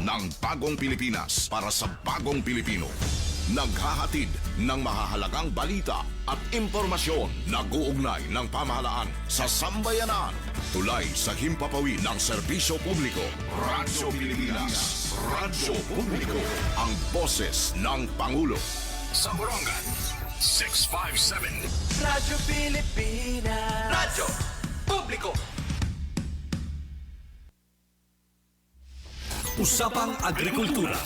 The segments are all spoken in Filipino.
ng bagong Pilipinas para sa bagong Pilipino. Naghahatid ng mahahalagang balita at impormasyon na guugnay ng pamahalaan sa sambayanan. Tulay sa himpapawid ng serbisyo publiko. Radyo Pilipinas. Radyo Publiko. Ang boses ng Pangulo. Sa Borongan, 657. Radyo Pilipinas. Radyo Publiko. Usapang Agrikultura.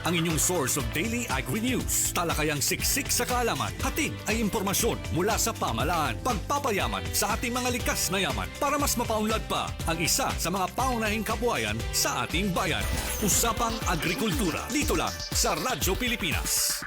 Ang inyong source of daily agri-news. Talakayang siksik sa kaalaman. Hatid ay impormasyon mula sa pamahalaan. Pagpapayaman sa ating mga likas na yaman para mas mapaunlad pa ang isa sa mga paunahing kabuhayan sa ating bayan. Usapang Agrikultura. Dito lang sa Radyo Pilipinas.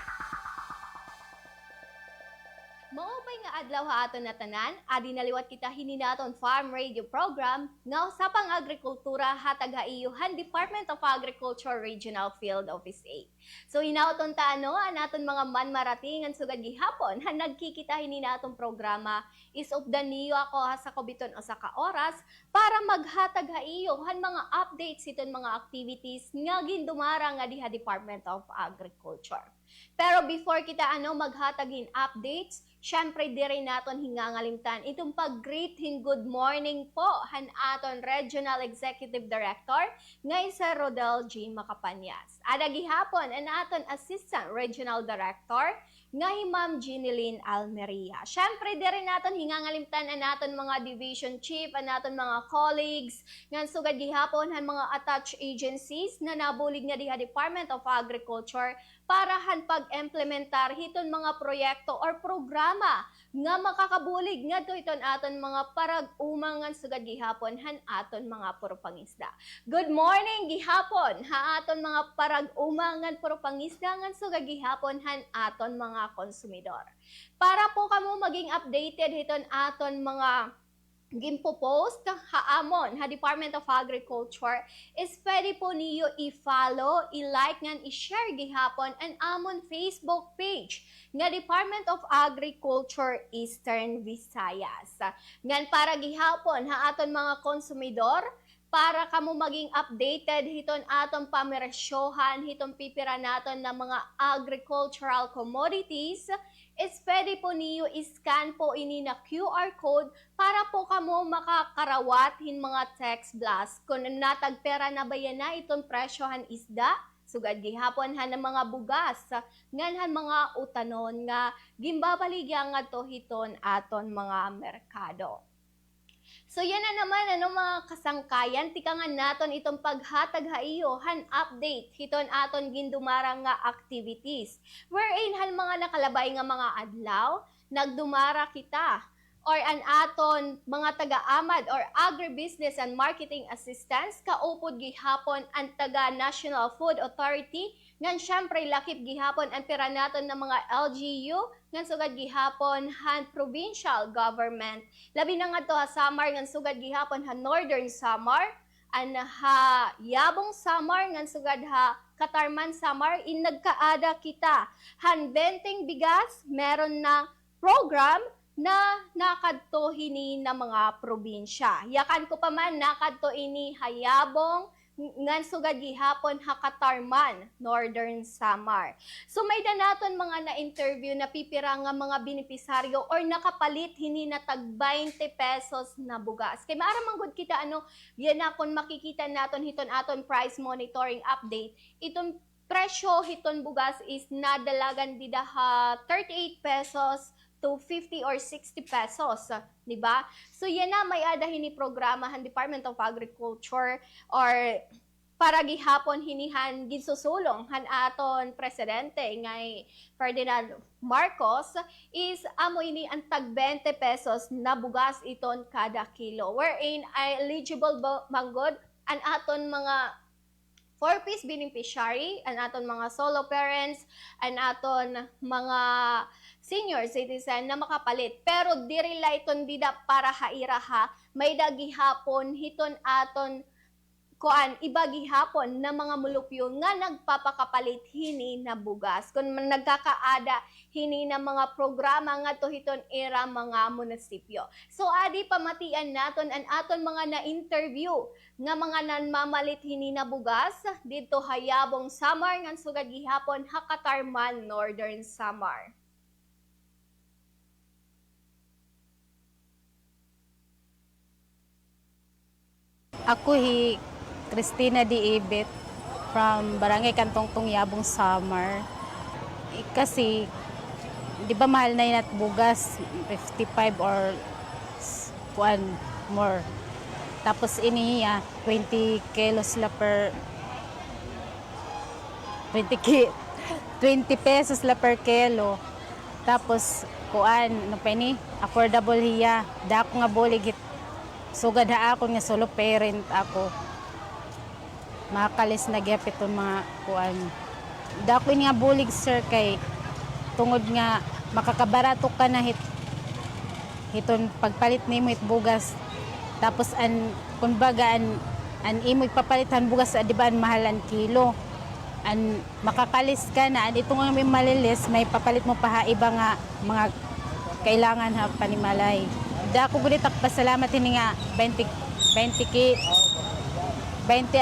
Maupay nga adlaw ha aton na tanan, adi naliwat kita hininaton farm radio program nga usapang agrikultura hatag haiyuhan Department of Agriculture Regional Field Office A. So hinauton ta ano anaton mga manmarating ang sugad gihapon han nagkikita hininaton programa is updan niyo ako ha sa kobiton o sa ka oras para maghatag haiyuhan mga updates iton mga activities nga gindumara nga diha Department of Agriculture. Pero before kita maghatagin updates, syempre di rin naton hingangalimtan itong pag-greeting good morning po han aton Regional Executive Director nga isa Rodel G. Macapanyas. Ada gihapon an aton Assistant Regional Director nga Ma'am Ginilyn Almeria. Syempre di rin naton hingangalimtan an aton mga division chief, an aton mga colleagues nga sugad gihapon han mga attached agencies na nabulig nga diha Department of Agriculture para han pag-implementar hiton mga proyekto or programa nga makakabulig ngadto iton aton mga parag-umangan sugad gihapon han aton mga purupangisda. Good morning gihapon ha aton mga parag-umangan purupangisda ngan sugad gihapon han aton mga konsumidor. Para po kamo maging updated hiton aton mga gimpo-post haamon ha Department of Agriculture is pwede po niyo i-follow, i-like ngan i-share gihapon ang amon Facebook page nga Department of Agriculture Eastern Visayas. Ngan para gihapon ha aton mga konsumidor para kamo maging updated hiton aton pamiresyohan hiton pipira naton ng mga agricultural commodities is pwede po niyo i-scan po ini na QR code para po kamo makakarawat hin mga text blast kung natagpera na ba yan na itong presyohan isda sugad gihapon han ng mga bugas ngan han mga utanon nga gimbabaligya nga to hiton aton mga merkado. So yan na naman mga kasangkayan tikangan naton itong paghatag haiyo han update hiton aton gindumarang nga activities wherein han mga nakalabay nga mga adlaw nagdumara kita or an aton mga taga-amad or agribusiness and marketing assistants kaupod gihapon ang taga National Food Authority ngan syempre lakip gihapon ang pira naton ng mga LGU ngan sugad gihapon han provincial government labi na nga to ha Samar ngan sugad gihapon ha Northern Samar an ha Yabong Samar ngan sugad ha Katarman Samar in nagkaada kita han benteng bigas meron na program na nakadto hini na mga probinsya. Yakan ko pa man nakadto ini Hayabong ngan sugad gihapon ha Katarman, Northern Samar. So may danaton mga na-interview na pipira nga mga benepisaryo or nakapalit hini na tag 20 pesos na bugas. Kay maara manggod kita yan na kung makikita naton hiton aton price monitoring update, itong presyo hiton bugas is nadalagan dida ha 38 pesos to 50 or 60 pesos, di ba? So yan na may adahin ni programa han Department of Agriculture or para gihapon hinihan ginsusulong han aton presidente ngay Ferdinand Marcos is amo ini ang tag 20 pesos na bugas iton kada kilo wherein ay eligible manggod an aton mga 4-piece beneficiary, an aton mga solo parents, an aton mga senior citizen na makapalit. Pero diri layton dida para haira ha, may dagihapon hiton aton kuan iba gihapon na mga mulupyo nga nagpapakapalit hini na bugas kun nagkakaada hini na mga programa nga tuhiton era mga munisipyo. So adi pamatian naton an aton mga na-interview nga mga nanmamalit hini na bugas dito hayabong Samar ngan sugad gihapon Hakatarman, Northern Samar. Ako Cristina D. Ibit from Barangay Kantong Tungyabong, Samar. Kasi, di ba mahal na yun at bugas, 55 or more. Tapos iniya, 20 kilos la per 20 pesos la per kilo. Tapos ano pa ni, affordable hiya. Dako nga bulig sugad ha ako nga solo parent ako. Makalis na gyapit itong mga Dako nga bulig sir kay tungod nga makakabarato ka na hiton pagpalit nimo it bugas. Tapos kumbaga an imo ipapalitan bugas di ba mahalan kilo. Makakalis ka na ito nga may malilis may papalit mo pa iba nga mga kailangan ha panimalay. Dako gud pasalamat ini nga 20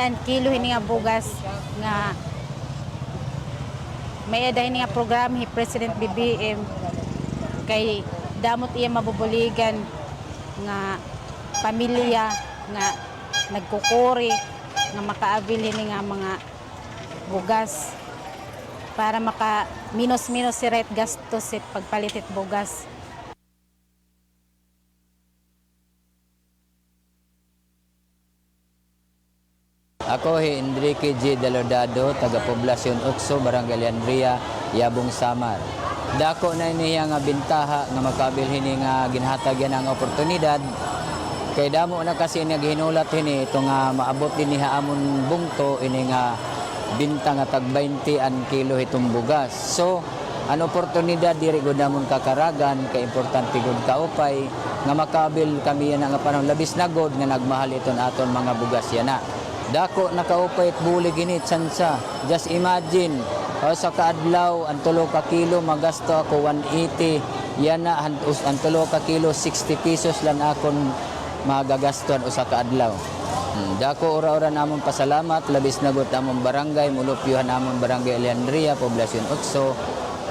an kilo hini nga bugas nga may ada hini nga program hi President BBM kay damot iya mabubuligan nga pamilya nga nagkukuri nga makaabil hini nga mga bugas para maka minus si rate gastos sit pagpalitit bugas. Ako Enrique G. Delodado, taga Poblasyon Ukso, Barangay Leandria, Yabong Samar. Dako na niya nga bintaha nga makabilhin nga ginhatag yan ang oportunidad. Kay damo na kasi niya gihinulat hini ito nga maabot din niya amon bungto ini nga binta nga tag 20 an kilo itong bugas. So, an oportunidad diri gud namon kakaragan kay importante gud kaupay nga makabil kami yan nga panahon labis na gud nga nagmahal iton aton mga bugas yana. Dako nakaupay at bulig init sansa. Just imagine, sa kaadlaw ang 3 ka kilo magasto ako 180. Yan na ang 3 ka kilo 60 pesos lang akon magagastuan usa ka adlaw. Dako ora-ora namon pasalamat labis na gud among barangay mulupyuhan namon barangay Leandria, Poblasyon Ukso.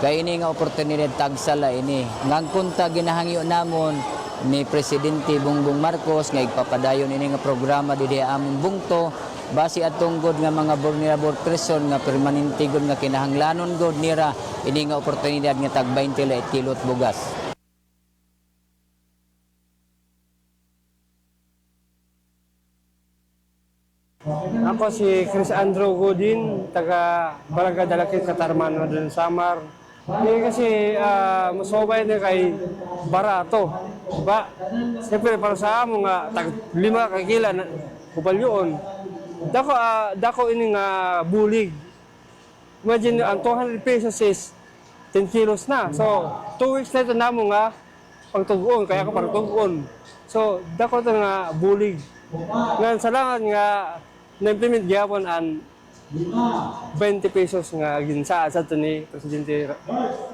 Kay ini nga oportunidad tagsala ini. Ngang kunta ginahangyo namon ni Presidente Bongbong Marcos nga igpapadayon ini nga programa didi among bungto base atong god nga mga vulnerable person nga permanente god nga kinahanglanon god nira ini nga oportunidad nga tag 20 la kilot bugas. Ako si Chris Andrew Godin, taga Barangay Dalakit, Katarman, Northern Samar. Kasi masubay na kay barato. Diba? Siyempre para sa amo nga tag 5 ka kila kupal yun. Dako ini nga bulig. Imagine ang 200 pesos is 10 kilos na. So 2 weeks na ito namo nga pagtugon kaya ako pagtugon. So dako ito nga bulig. Ngayon salamat nga na-implement gyapon ang 20 pesos nga ginsaa sa ito ni Presidente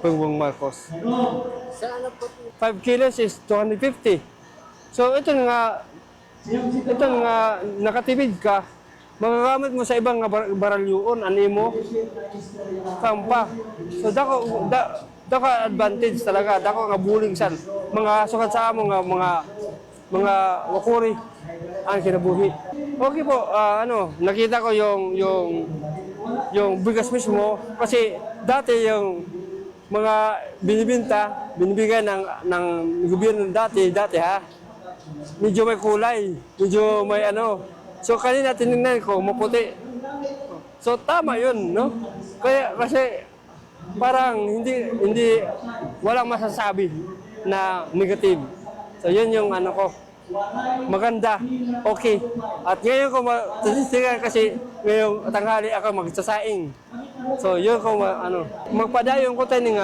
Bongbong Marcos. 5 kilos is 250. So ito nga nakatipid ka, magagamit mo sa ibang baralyuon, animo, kampa. So dako advantage talaga, dako nga buling san. Mga sukat sa amo nga mga wakuri ang kinabuhi. Okay po, nakita ko yung bigas mismo kasi dati yung mga binibigay ng gobyerno dati ha. Medyo may kulay, medyo may So kanina tinignan ko maputi. So tama 'yun, no? Kasi parang hindi walang masasabi na negative. So 'yun yung ko. Maganda, okay. At ngayon ko matitigan kasi ngayong tanghali ako magsasaing. So yun ko magpadayon ko tayo ng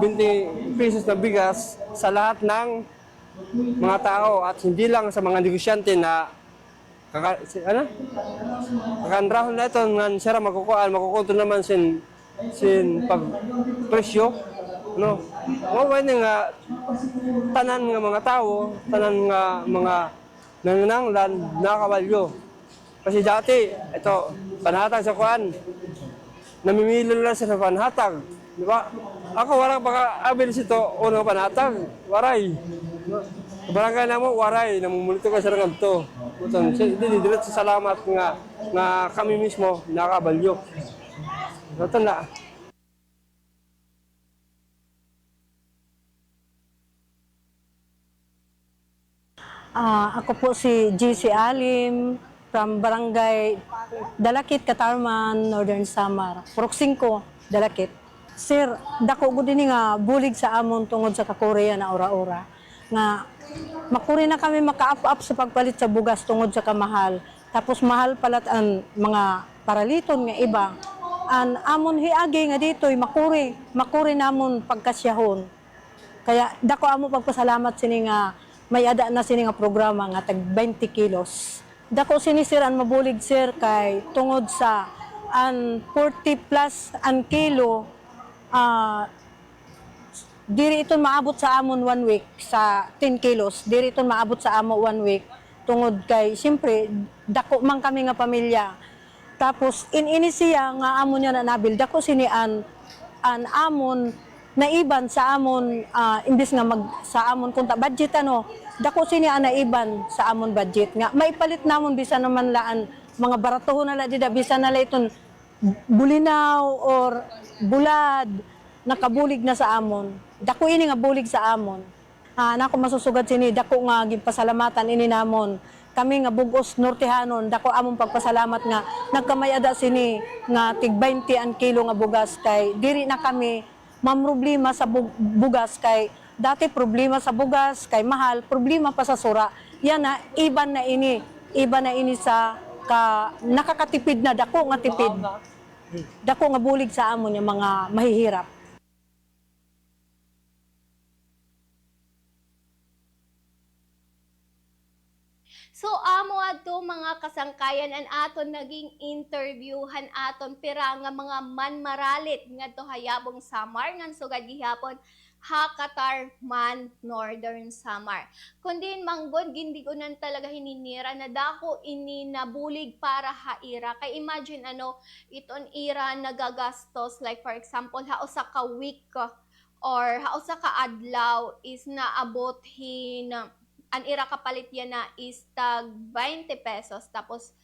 20 pesos na bigas sa lahat ng mga tao at hindi lang sa mga negosyante na kakanrahon na ito nga sira makukuto naman sin pag presyo, no? Maway nga tanan nga mga tao, tanan nga mga nangananglan nakabalyo. Kasi dati, ito, panhatag sa kuan, namimili lang sa panhatag, di ba? Ako walang paka-abil sito, unang panhatag, waray. Barangay na mo, waray, namumulito ka sa ranganto. Didilat sa salamat nga kami mismo nakabalyo. Ito na. Ako po si GC Alim from Barangay Dalakit, Katarman, Northern Samar. Purok 5, Dalakit. Sir, dako ko din nga bulig sa amon tungod sa kakoreya na ora-ora. Nga makuri na kami maka-up sa pagpalit sa bugas tungod sa kamahal. Tapos mahal palat ang mga paraliton nga iba. An amon hiagi nga dito'y makuri namon pagkasyahon. Kaya dako amo pagpasalamat sini nga may ada na sini nga programa nga tag 20 kilos. Dako sini sir an mabulig sir kay tungod sa an 40 plus an kilo diri iton maabot sa amon 1 week sa 10 kilos. Diri iton maabot sa amo 1 week tungod kay siyempre dako man kami nga pamilya. Tapos ini siya nga amon niya na nabil dako sini an amon naiban sa amon imbis nga sa amon kunta budget dako sini ang naiban sa amon budget nga maipalit namon bisan naman laan mga baratuhon na la dida bisan na la iton bulinaw or bulad nakabulig na sa amon dako ini nga bulig sa amon nako masusugad sini dako nga gipasalamatan ini namon kami nga bugos nortehanon dako amon pagpasalamat nga nagkamayada sini nga tig 20 ang kilo nga bugas kay diri na kami problema sa bugas kay dati problema sa bugas kay mahal problema pa sa sura yan na iban na ini sa nakakatipid na dako nga tipid dako nga bulig sa amon yung mga mahihirap. So amo ato mga kasangkayan an aton naging interviewhan aton pira nga mga manmaralit ngadto hayabong Samar ngan sugad gihapon Hakatarman Northern Samar. Kundi manggod gindigunan talaga hininira na dako ini nabulig para haira. Kay imagine iton ira nagagastos like for example hausa ka week or hausa ka adlaw is naabot an ira kapalit yan na is tag 20 pesos tapos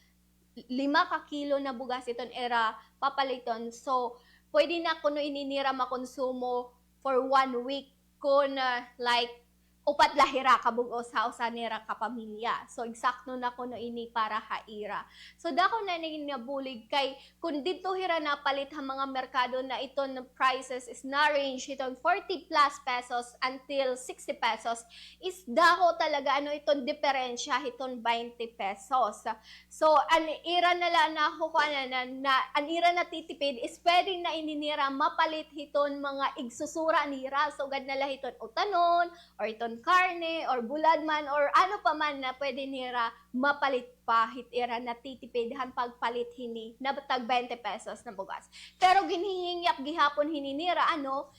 5 ka kilo na bugas iton era papaliton. So, pwede na kuno ininira makonsumo for 1 week kun like upat lahira kabugos sa nira ka pamilya. So, eksakto na kuno ini para haira. So, dako na nabulig kay kung dito hira na palit ang mga merkado na iton prices is na range iton 40 plus pesos until 60 pesos is dako talaga iton diferensya iton 20 pesos. So, an ira na lang an ira na titipid is pwede na ininira mapalit hiton mga igsusura nira. So, gad na lang iton utanon or iton karne or bulad man or ano pa man na pwede nira mapalit pa hitira na titipidhan pagpalit hini na tag 20 pesos na bugas. Pero ginihingyap gihapon hininira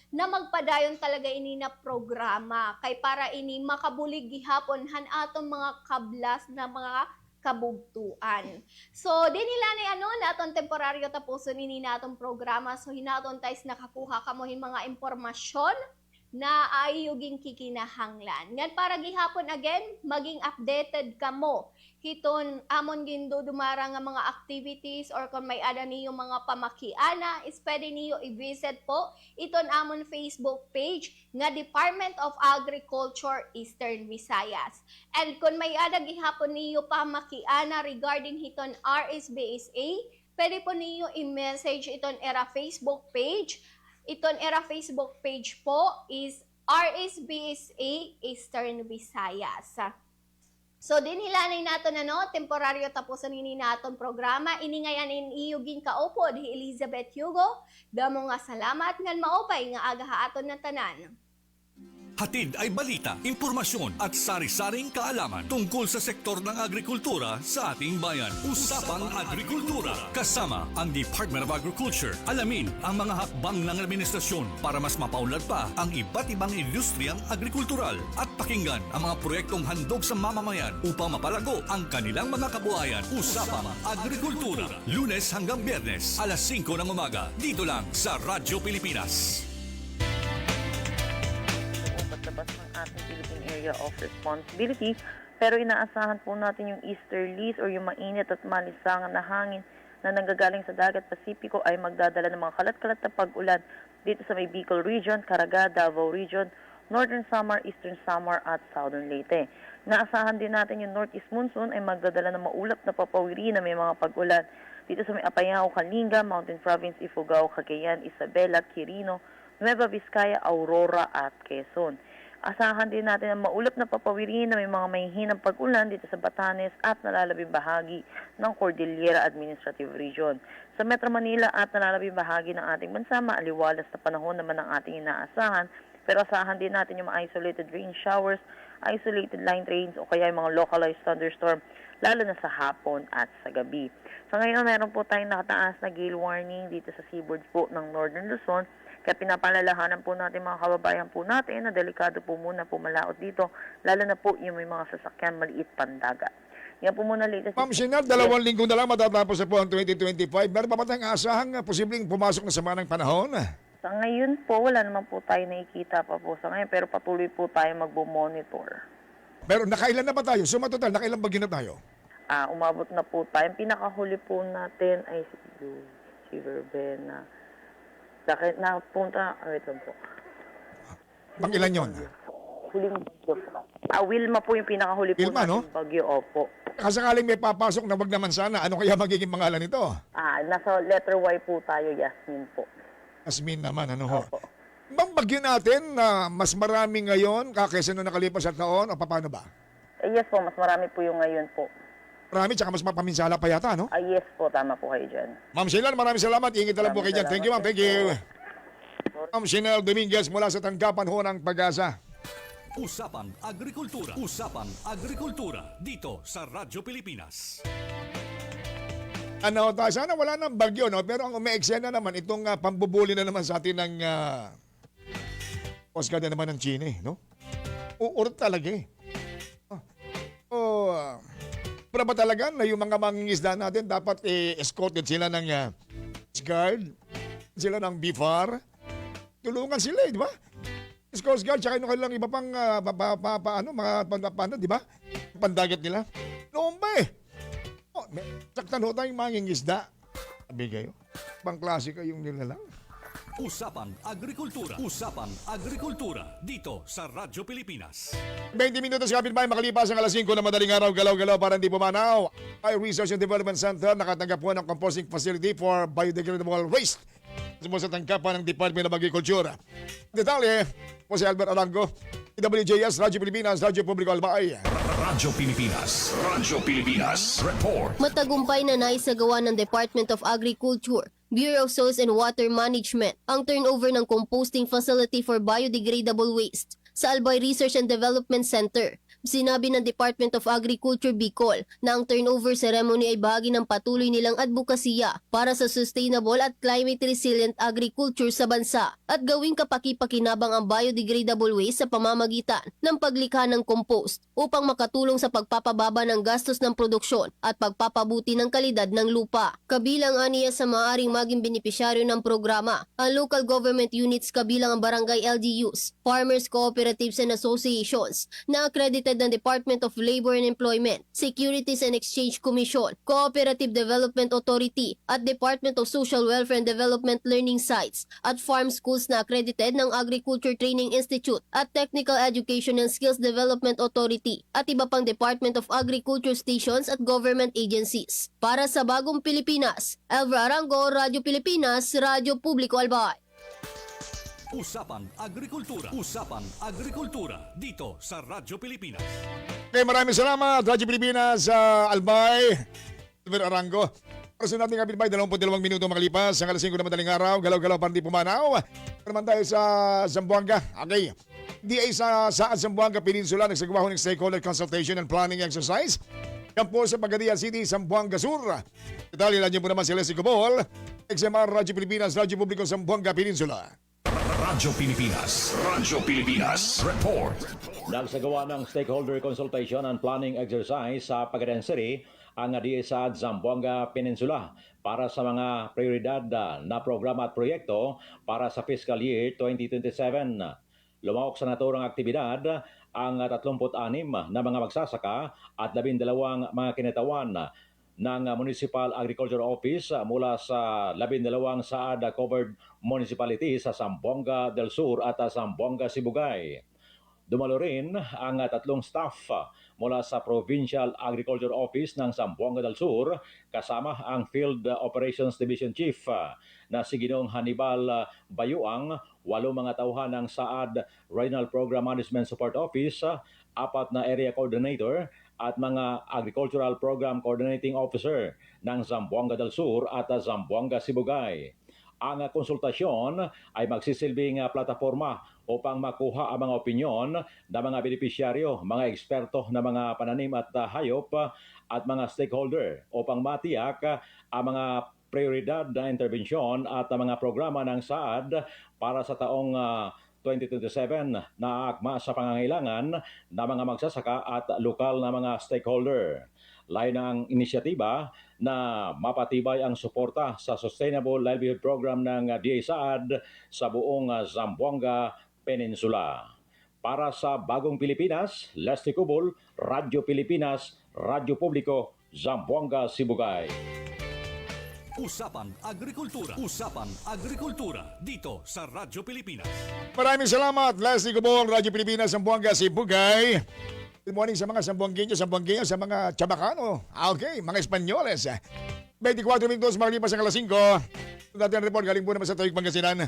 na magpadayon talaga ini na programa kay para ini makabulig gihapon han atong mga kablas na mga kabugtuan. So, dinila na aton temporaryo tapuson ini na atong programa. So, hinaton tayo nakakuha kamo mga impormasyon na ayuging kikinahanglan. Ngan para gihapon again, maging updated kamo. Hiton amon gindo dumara nga mga activities or kung may ada niyo mga pamakiana, is pwede niyo i-visit po iton amon Facebook page nga Department of Agriculture Eastern Visayas. And kung may ada gihapon niyo pamakiana regarding hiton RSBSA, pwede po niyo i-message iton era Facebook page. Iton era Facebook page po is RSBSA Eastern Visayas. So, dinhilanay nato temporaryo tapusan ini naton programa. Ini ngayon iyuging kaupod, Elizabeth Hugo. Damo nga salamat ngan maupay nga aga haaton na tanan. Hatid ay balita, impormasyon at sari-saring kaalaman tungkol sa sektor ng agrikultura sa ating bayan. Usapang Agrikultura. Kasama ang Department of Agriculture. Alamin ang mga hakbang ng administrasyon para mas mapaunlad pa ang iba't ibang industriyang agrikultural at pakinggan ang mga proyektong handog sa mamamayan upang mapalago ang kanilang mga kabuhayan. Usapang Agrikultura. Lunes hanggang Biyernes, alas 5 ng umaga. Dito lang sa Radyo Pilipinas. Labas ng ating Philippine Area of Responsibility, pero inaasahan po natin yung easterlies or yung mainit at malisangan na hangin na nanggagaling sa dagat Pasipiko ay magdadala ng mga kalat-kalat na pag-ulan dito sa may Bicol Region, Caraga, Davao Region, Northern Samar, Eastern Samar at Southern Leyte. Naasahan din natin yung Northeast Monsoon ay magdadala ng maulap na papawiri na may mga pag-ulan dito sa may Apayao, Kalinga, Mountain Province, Ifugao, Cagayan, Isabela, Quirino, Nueva Vizcaya, Aurora at Quezon. Asahan din natin ang maulap na papawiri na may mga mahihinang pag-ulan dito sa Batanes at nalalabing bahagi ng Cordillera Administrative Region. Sa Metro Manila at nalalabing bahagi ng ating bansa, maaliwalas na panahon naman ang ating inaasahan, pero asahan din natin yung mga isolated rain showers, isolated line rains o kaya yung mga localized thunderstorm, lalo na sa hapon at sa gabi. So ngayon, meron po tayong nakataas na gale warning dito sa seaboards po ng Northern Luzon. Kaya pinapalalahanan po natin mga kababayan po natin na delikado po muna pumalaot dito, lalo na po yung may mga sasakyan maliit pandagat. Yan po muna latest. Ma'am Shenar, 2 linggo na lang matatapos na po ang 2025. Meron pa ba tayong asahang posibleng pumasok na sama ng panahon? Sa ngayon po, wala naman po tayo nakikita pa po sa ngayon, pero patuloy po tayo magbo-monitor. Pero nakailan na ba tayo? Suma total, nakailan bagyo na tayo? Umabot na po tayo. Ang pinakahuli po natin ay si Verbena. Napunta, wait lang po. Pangilan yun? Huling bagyo po. Wilma po yung pinakahuli po Wilma, natin no? bagyo, opo. Kasakaling may papasok na wag naman sana, ano kaya magiging pangalan nito? Nasa letter Y po tayo, Yasmin po. Asmin naman, ano ho? Opo. Bang bagyo natin na mas marami ngayon kaysa nung nakalipas at taon o paano ba? Yes po, mas marami po yung ngayon po. Marami, tsaka mas mapaminsala pa yata, no? Yes po, tama po kayo dyan. Ma'am Shenar, maraming salamat. Ingit na lang po kayo dyan. Thank you, ma'am. Thank you. Ma'am Shenar Dominguez mula sa tanggapan ho ng Pag-asa. Usapang Agrikultura. Usapang Agrikultura. Dito sa Radyo Pilipinas. Ano tayo? Sana wala nang bagyo, no? Pero ang umeeksena naman, itong pambubuli na naman sa atin ng Oscar na naman ng Chine, no? Uurot talaga eh. Pero ba talaga na yung mga mangingisda natin dapat escorted sila ng Coast Guard, sila ng BIFAR? Tulungan sila, di ba? Coast Guard, tsaka yung kailang iba pang di ba? Pandagat nila. Noon ba eh? Saktan ho tayong mangingisda. Sabi kayo, pang klase kayong nilalang. Usapang Agrikultura. Usapang Agrikultura. Dito sa Radyo Pilipinas. 20 minutos kapitbahay makalipas ang alas 5 na madaling araw, galaw-galaw para hindi pumanaw. Ay Research and Development Center nakatanggap po ng composting facility for biodegradable waste sa tangkapan ng Department of Agriculture. Detalye po si Albert Arango, WJS, Radyo Pilipinas, Radyo Publiko Albay. Radyo Pilipinas. Radyo Pilipinas. Report. Matagumpay na naisagawa ng Department of Agriculture, Bureau of Soils and Water Management ang turnover ng composting facility for biodegradable waste sa Albay Research and Development Center. Sinabi ng Department of Agriculture Bicol na ang turnover ceremony ay bahagi ng patuloy nilang advokasya para sa sustainable at climate resilient agriculture sa bansa at gawing kapaki-pakinabang ang biodegradable waste sa pamamagitan ng paglikha ng compost upang makatulong sa pagpapababa ng gastos ng produksyon at pagpapabuti ng kalidad ng lupa. Kabilang aniya sa maaring maging benepisyaryo ng programa ang local government units kabilang ang barangay LGUs, farmers cooperatives and associations na accredited ng Department of Labor and Employment, Securities and Exchange Commission, Cooperative Development Authority at Department of Social Welfare and Development Learning Sites at farm schools na accredited ng Agriculture Training Institute at Technical Education and Skills Development Authority at iba pang Department of Agriculture stations at government agencies. Para sa Bagong Pilipinas, Elvra Arango, Radyo Pilipinas, Radyo Publiko Albay. Usapang Agrikultura. Usapang Agrikultura. Dito sa Radyo Pilipinas. Okay, maraming salamat. Radyo Pilipinas, Albay, Albert Arango. Para sa nating kapitbahay, 22 minuto makalipas. Ang alas 5 na madaling araw, galaw-galaw para di pumanaw. Naman tayo sa Zamboanga. Okay. DA sa Zamboanga Peninsula nagsagawa ng stakeholder consultation and planning exercise. Yan po sa Pagadian City, Zamboanga Sur. Detalye lang niyo po naman si Leslie Cobol, XMR Radyo Pilipinas, Radyo Publiko Zamboanga Peninsula. Radyo Pilipinas Report. Nagsagawa ng stakeholder consultation and planning exercise sa Pagadian City ang DA sa Zamboanga Peninsula para sa mga prioridad na programa at proyekto para sa fiscal year 2027. Lumawak sa naturang aktibidad ang 36 na mga magsasaka at 12 mga kinatawan ng Municipal Agriculture Office mula sa 12 SAAD covered municipalities sa Zamboanga del Sur at Zamboanga Sibugay. Dumalo rin ang 3 staff mula sa Provincial Agriculture Office ng Zamboanga del Sur kasama ang Field Operations Division Chief na si Ginoong Hannibal Bayuang, 8 mga tauhan ng SAAD Regional Program Management Support Office, 4 na Area Coordinator at mga Agricultural Program Coordinating Officer ng Zamboanga del Sur at Zamboanga Sibugay. Ang konsultasyon ay magsisilbing plataforma upang makuha ang mga opinyon ng mga benepisyaryo, mga eksperto na mga pananim at hayop at mga stakeholder upang matiyak ang mga prioridad na interbensyon at mga programa ng SAAD para sa taong 2027 na akma sa pangangailangan ng mga magsasaka at lokal na mga stakeholder. Layo ng inisyatiba na mapatibay ang suporta sa Sustainable Livelihood Program ng DA-SAAD sa buong Zamboanga Peninsula. Para sa Bagong Pilipinas, Leslie Cubol, Radyo Pilipinas, Radyo Publiko, Zamboanga, Sibugay. Usapang Agrikultura. Usapang Agrikultura dito sa Radyo Pilipinas. Maraming salamat, Leslie Cobol, Radyo Pilipinas, Zamboanga, Sibugay. Good morning sa mga Zamboangueño, sa mga Chabacano. Okay, mga Espanyoles. 24 minutos makalipas ang alas 5. Natin ang report galing po naman sa Taguig, Pangasinan.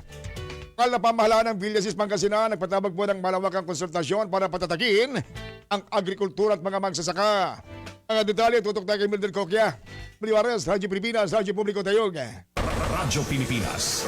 Lokal na pamahalaan ng Villasis, Pangasinan nagpatabag po ng malawakang konsultasyon para patatakin ang agrikultura at mga magsasaka. Ang detalye tutok tayo kay Mildred Coquia. Maliwares, Radyo Pilipinas, Radyo Publiko Tayog. Radyo Pilipinas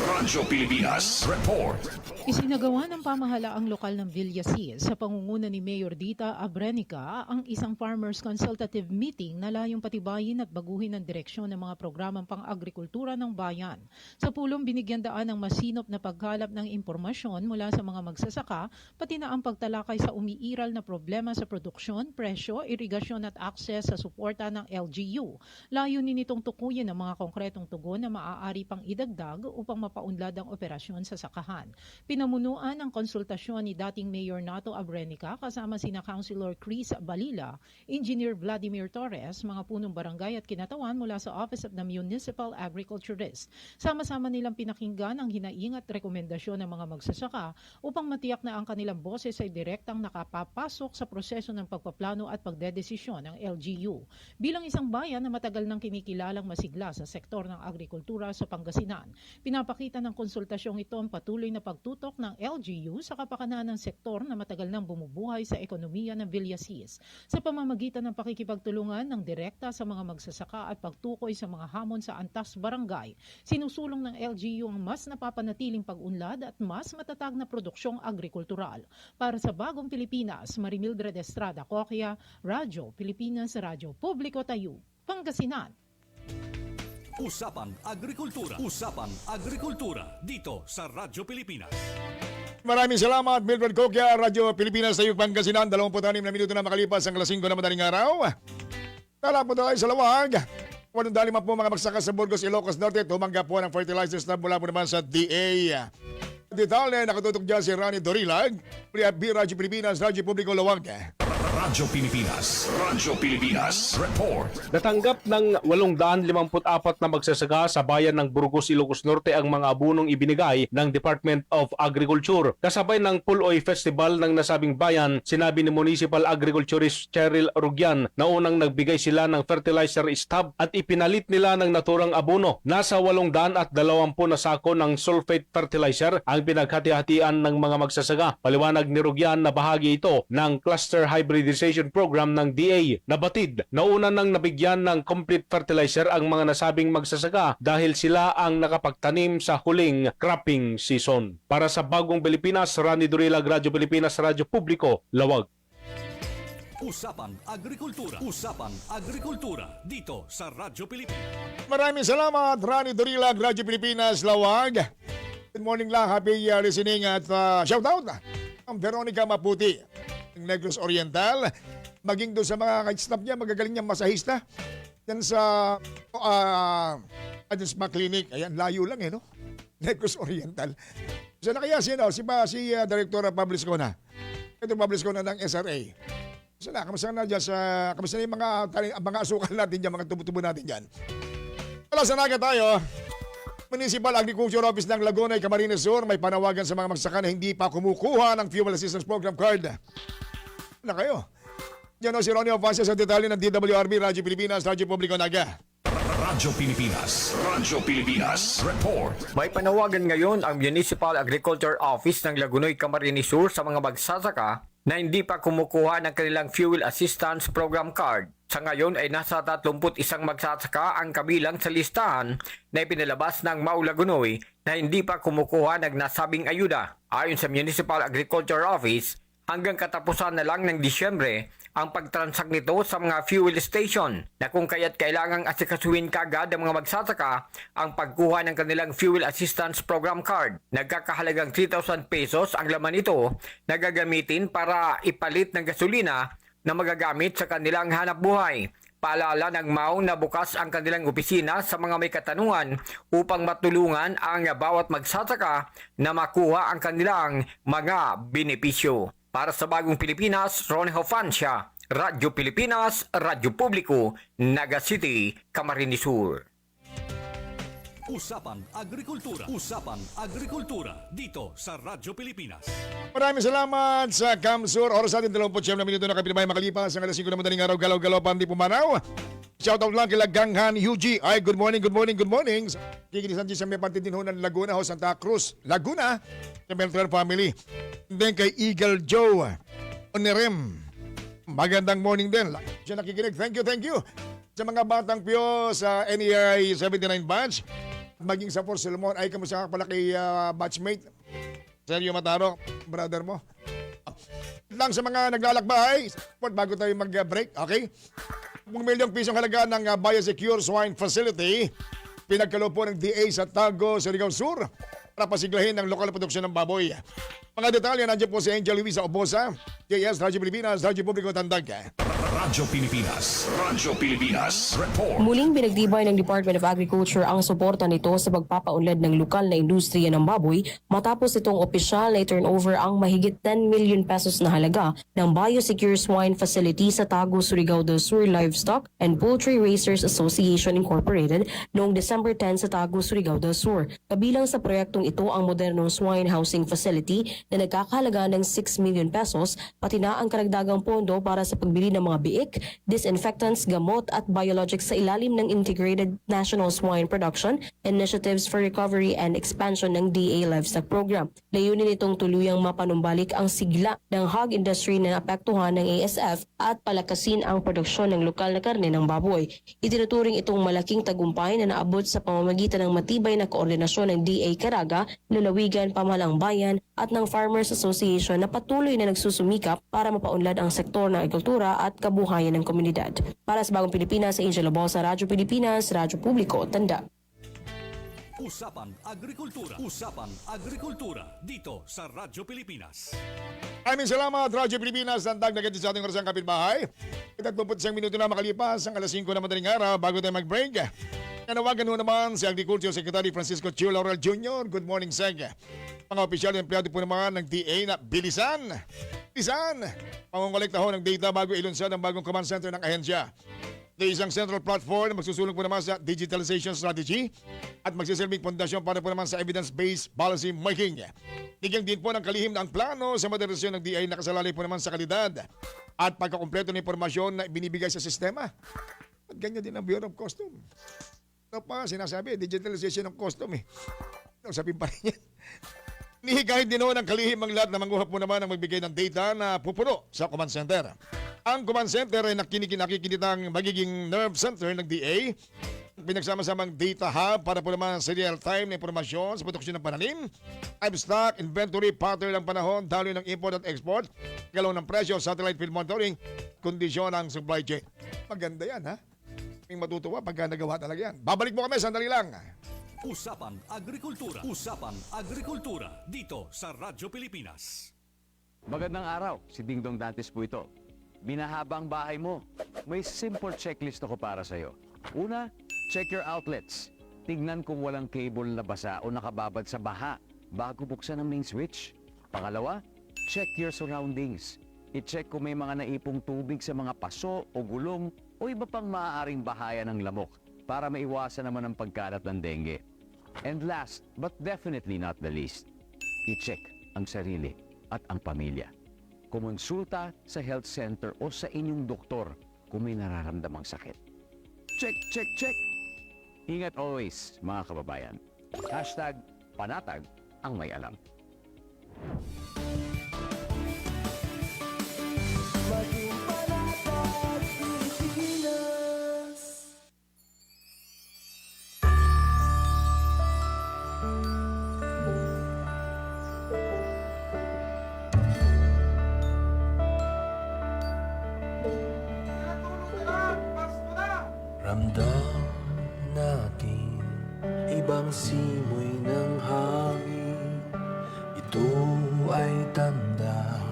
Report. Isinagawa ng pamahalaang lokal ng Villasis sa pangunguna ni Mayor Dita Abrenica ang isang Farmers Consultative Meeting na layong patibayin at baguhin ang direksyon ng mga programang pang-agrikultura ng bayan. Sa pulong binigyan daan ng masinop na pagkalap ng impormasyon mula sa mga magsasaka, pati na ang pagtalakay sa umiiral na problema sa produksyon, presyo, irigasyon at akses sa suporta ng LGU. Layunin nitong tukuyin ang mga konkretong tugon na maaari pang idagdag upang mapaunlad ang operasyon sa sakahan. Pinamunuan ang konsultasyon ni dating Mayor Nato Abrenica kasama sina Councilor Chris Balila, Engineer Vladimir Torres, mga punong barangay at kinatawan mula sa Office of the Municipal Agriculturist. Sama-sama nilang pinakinggan ang hinaing at rekomendasyon ng mga magsasaka upang matiyak na ang kanilang boses ay direktang nakapapasok sa proseso ng pagpaplano at pagdedesisyon ng LGU. Bilang isang bayan na matagal nang kinikilalang masigla sa sektor ng agrikultura sa Pangasinan, pinapakita ng konsultasyong ito ang patuloy na pagtutok ng LGU sa kapakanan ng sektor na matagal nang bumubuhay sa ekonomiya ng Villasis sa pamamagitan ng pakikipagtulungan ng direkta sa mga magsasaka at pagtukoy sa mga hamon sa antas barangay. Sinusulong ng LGU ang mas napapanatiling pag-unlad at mas matatag na produksyong agrikultural. Para sa Bagong Pilipinas, Marimildred Estrada Coquia, Radyo Pilipinas, Radyo Publiko Tayo, Pangasinan. Usapang Agrikultura. Usapang Agrikultura dito sa Radyo Pilipinas. Maraming salamat, Mildred Coquia, Radyo Pilipinas, Taguig, Pangasinan. 26 na minuto na makalipas ang alas 5 na madaling araw. Tala po tayo sa lawag. Walang dalima po mga magsaka sa Burgos, Ilocos Norte. Tumanggap po ng fertilizers na mula po naman sa DA. Detalye, nakatutok dyan si Rani Dorilag. Radyo Pilipinas, Radyo Publiko Lawag. Radyo Pilipinas Report. Natanggap ng 854 na magsasaka sa bayan ng Burgos, Ilocos Norte ang mga abunong ibinigay ng Department of Agriculture. Kasabay ng Puloy Festival ng nasabing bayan, sinabi ni Municipal Agriculturist Cheryl Rugian na unang nagbigay sila ng fertilizer stub at ipinalit nila ng naturang abono. Nasa 820 na sako ng sulfate fertilizer ang pinaghati-hatian ng mga magsasaka. Paliwanag ni Rugian na bahagi ito ng cluster hybridization Digitalization Program ng DA. Nabatid na una nang nabigyan ng complete fertilizer ang mga nasabing magsasaka dahil sila ang nakapagtanim sa huling cropping season. Para sa Bagong Pilipinas, Rani Durilag, Radyo Pilipinas, Radyo Publiko, Lawag. Usapan Agrikultura. Usapan Agrikultura dito sa Radyo Pilipinas. Maraming salamat, Rani Dorilag, Radyo Pilipinas, Lawag. Good morning lang, happy listening at shout out ang Veronica Maputi ng Negros Oriental. Maging doon sa mga staff niya, magagaling niya masahista. Yan sa Adensma Clinic. Ayan, layo lang no? Negros Oriental. So na kaya si Director Public Scona. Ito Public Scona ng SRA. Sala, kamusta na dyan kamusta na yung mga asukal natin dyan, mga tubo-tubo natin dyan. Wala sa naga tayo. Municipal Agriculture Office ng Laguna, Camarines Sur, may panawagan sa mga magsaka na hindi pa kumukuha ng Fuel Assistance Program card. Na kayo? Diyan si Ronnie Ofancia sa detalye ng DWRB, Radyo Pilipinas, Radyo Publiko Naga. Radyo Pilipinas. Radyo Pilipinas. Report. May panawagan ngayon ang Municipal Agriculture Office ng Laguna, Camarines Sur sa mga magsasaka na hindi pa kumukuha ng kanilang Fuel Assistance Program card. Sa ngayon ay nasa 31 magsasaka ang kabilang sa listahan na ipinalabas ng MAU Lagunoy na hindi pa kumukuha ng nasabing ayuda. Ayon sa Municipal Agriculture Office, hanggang katapusan na lang ng Disyembre ang pagtransak nito sa mga fuel station na kung kaya't kailangang asikasuhin kagad ang mga magsasaka ang pagkuha ng kanilang Fuel Assistance Program card. Nagkakahalagang 3,000 pesos ang laman nito na gagamitin para ipalit ng gasolina na magagamit sa kanilang hanap buhay. Paalala ng MAU na bukas ang kanilang opisina sa mga may katanungan upang matulungan ang bawat magsasaka na makuha ang kanilang mga benepisyo. Para sa Bagong Pilipinas, Ronnie Ofancia, Radyo Pilipinas, Radyo Publiko, Naga City, Camarines Sur. Usapan Agrikultura. Usapan Agrikultura dito sa Radyo Pilipinas. Maraming salamat sa Kamsur. Oras natin 29 minuto na kapilibay makalipas. Ang alas 5 na madaling araw, galaw-galaw, pandi pumanaw. Shoutout lang kila Ganghan UG. Ay, good morning. Kikinisan dyan sa may pantitinhunan Laguna, Santa Cruz, Laguna, sa Beltran family. And then kay Eagle Joe Onerem. Magandang morning din. Siya nakikinig. Thank you. Sa mga batang pio sa NEI 79 batch, maging sa Fort Solomon, ay kamusta ka pala kay batchmate Sergio Mataro, brother mo. Lang sa mga naglalakbay, bago tayo mag-break, okay? 10 milyong pisong halaga ng Biosecure Swine Facility, pinagkaloob po ng DA sa Tago, Surigao Sur, para pasiglahin ang lokal na produksyon ng baboy. Mga detalye, nandiyan po si Angel Luisa Obosa, JS, Radyo Pilipinas, Radyo Publiko, Tandag. Radyo Pilipinas. Radyo Pilipinas. Report. Muling pinagtibay ng Department of Agriculture ang suporta nito sa pagpapaunlad ng lokal na industriya ng baboy matapos itong opisyal na turnover ang mahigit 10 million pesos na halaga ng Biosecure Swine Facility sa Tago, Surigao del Sur Livestock and Poultry Raisers Association Incorporated noong December 10 sa Tago, Surigao del Sur. Kabilang sa proyektong ito ang modernong swine housing facility na nagkakahalaga ng 6 million pesos, pati na ang karagdagang pondo para sa pagbili ng mga biik, disinfectants, gamot at biologics sa ilalim ng Integrated National Swine Production Initiatives for Recovery and Expansion ng DA Livestock Program. Layunin itong tuluyang mapanumbalik ang sigla ng hog industry na naapektuhan ng ASF at palakasin ang produksyon ng lokal na karne ng baboy. Itinuturing itong malaking tagumpay na naabot sa pamamagitan ng matibay na koordinasyon ng DA Caraga, Lalawigan, Pamahalang Bayan at ng Farmers Association na patuloy na nagsusumikap para mapaunlad ang sektor ng agrikultura at kabuhayan ng komunidad. Para sa Bagong Pilipinas, Angel Lobosa, Radyo Pilipinas, Radyo Publiko, Tanda. Usapan Agrikultura. Usapan Agrikultura dito sa Radyo Pilipinas. Maraming salamat, Radyo Pilipinas. Tandag na sa ating orasang kapitbahay. 31 minuto na makalipas ang alas 5 na madaling araw bago tayo mag-break. Nanawagan ho naman si Agriculture Secretary Francisco Chio Laurel Jr. Good morning, Seg. Mga opisyal na empleyado po naman ng DA na bilisan. Pangongolekta ho ng data bago ilunsad ang bagong command center ng ahensya. May isang central platform na magsusulong po naman sa digitalization strategy at magsisilbing pundasyon para po naman sa evidence-based policy making. Bigyan din po ng kalihim na ang plano sa modernisasyon ng DA na kasalalay po naman sa kalidad at pagkakompleto ng impormasyon na binibigay sa sistema. At ganyan din ang Bureau of Customs. Ito pa, sinasabi, digitalization ng custom Sabihin pa rin yan. Nihikahit din ng kalihim ang lahat na manguha po naman ang magbigay ng data na pupuno sa command center. Ang command center ay nakikinitang magiging nerve center ng DA. Pinagsama-samang data hub para po naman sa real-time na impormasyon sa produksyon ng pananim, livestock, inventory, pattern ng panahon, daloy ng import at export, galaw ng presyo, satellite field monitoring, kondisyon ng supply chain. Maganda yan, ha? May matutuwa pagka nagawa talaga yan. Babalik mo kami, sandali lang. Usapang Agrikultura. Usapang Agrikultura. Dito sa Radyo Pilipinas. Magandang araw, si Dingdong Dantes po ito. Binahaba ang bahay mo. May simple checklist ako para sa'yo. Una, check your outlets. Tignan kung walang cable na basa o nakababad sa baha bago buksan ang main switch. Pangalawa, check your surroundings. I-check kung may mga naipong tubig sa mga paso o gulong o iba pang maaaring bahaya ng lamok para maiwasan naman ang pagkalat ng dengue. And last, but definitely not the least, i-check ang sarili at ang pamilya. Kumonsulta sa health center o sa inyong doktor kung may nararamdamang sakit. Check, check, check! Ingat always, mga kababayan. #panatag ang may alam. Maging panatag, Pilipinas. Ramdam natin ibang simoy ng hangin. Ito ay tanda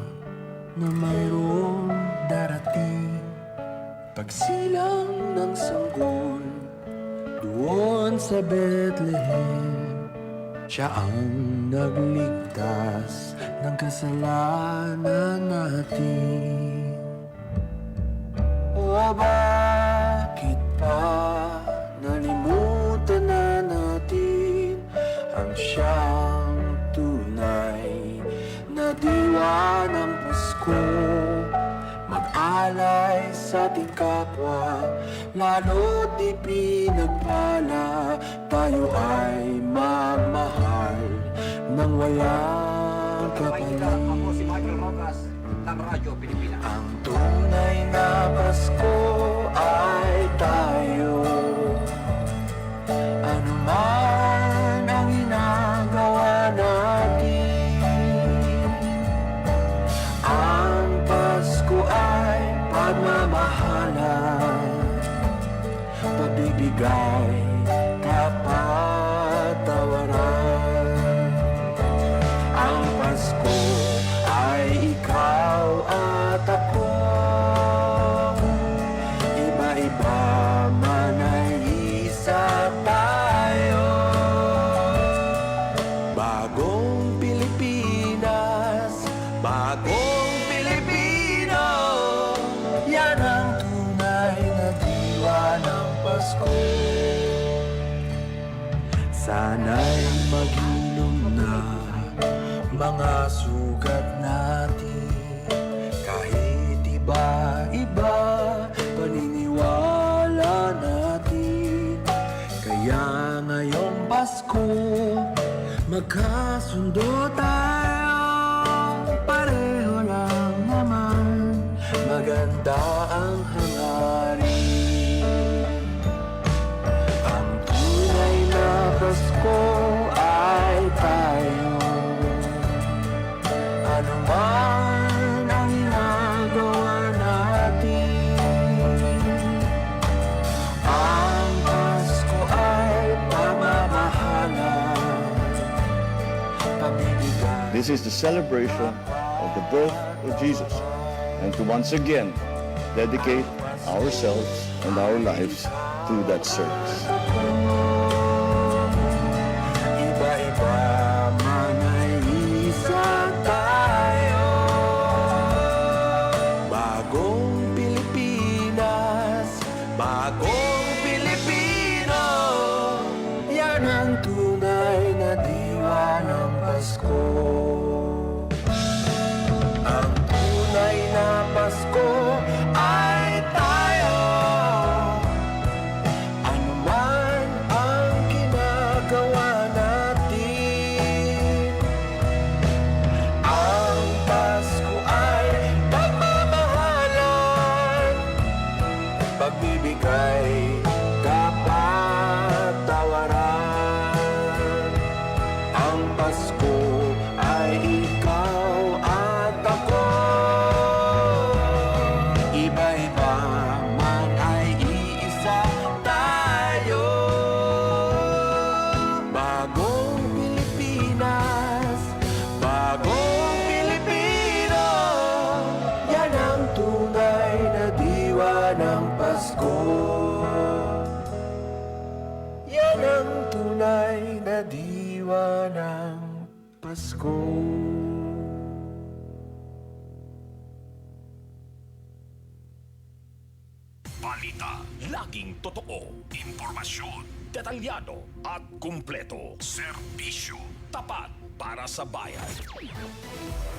na mayroong darating. Pagsilang ng sanggol doon sa Bethlehem, siya ang nagligtas ng kasalanan natin. O bakit pa nalimutan na natin ang siyang tunay na diwa ng Pasko? Mag-alay sa ating kapwa, lalo't di pinagpala, tayo ay magmahal ng walang kapalit. Ng Radyo Pilipinas. Ang tunay na Pasko ay tayo. Ano man ang ginagawa natin, ang Pasko ay pagmamahalan, pagbibigay, kapatawaran. Ang Pasko ay ikaw at ako, iba-iba man ay isa tayo. Bagong Pilipinas, bagong Pilipino, yan ang tunay na diwa ng Pasko. Sana'y maghilom na mga sugat natin, kahit iba-iba paniniwala natin. Kaya ngayong Pasko, magkasundo tayo, pareho lang naman, maganda ang hangarin. Ang tunay na Pasko ay tayo. Ano man ang ginagawa natin, ang Pasko ay pamamahalan, pabibigay. This is the celebration of the birth of Jesus, and to once again dedicate ourselves and our lives to that service. Iba-iba man ay isa tayo. Bagong Pilipinas, bagong Pilipino, yan ang tunay na diwa ng Pasko. Ang tunay na Pasko ay tayo. Ano man ang Yan ang tunay na diwa ng Pasko. Balita, laging totoo. Impormasyon, detalyado at kumpleto. Serbisyo, tapat para sa bayan.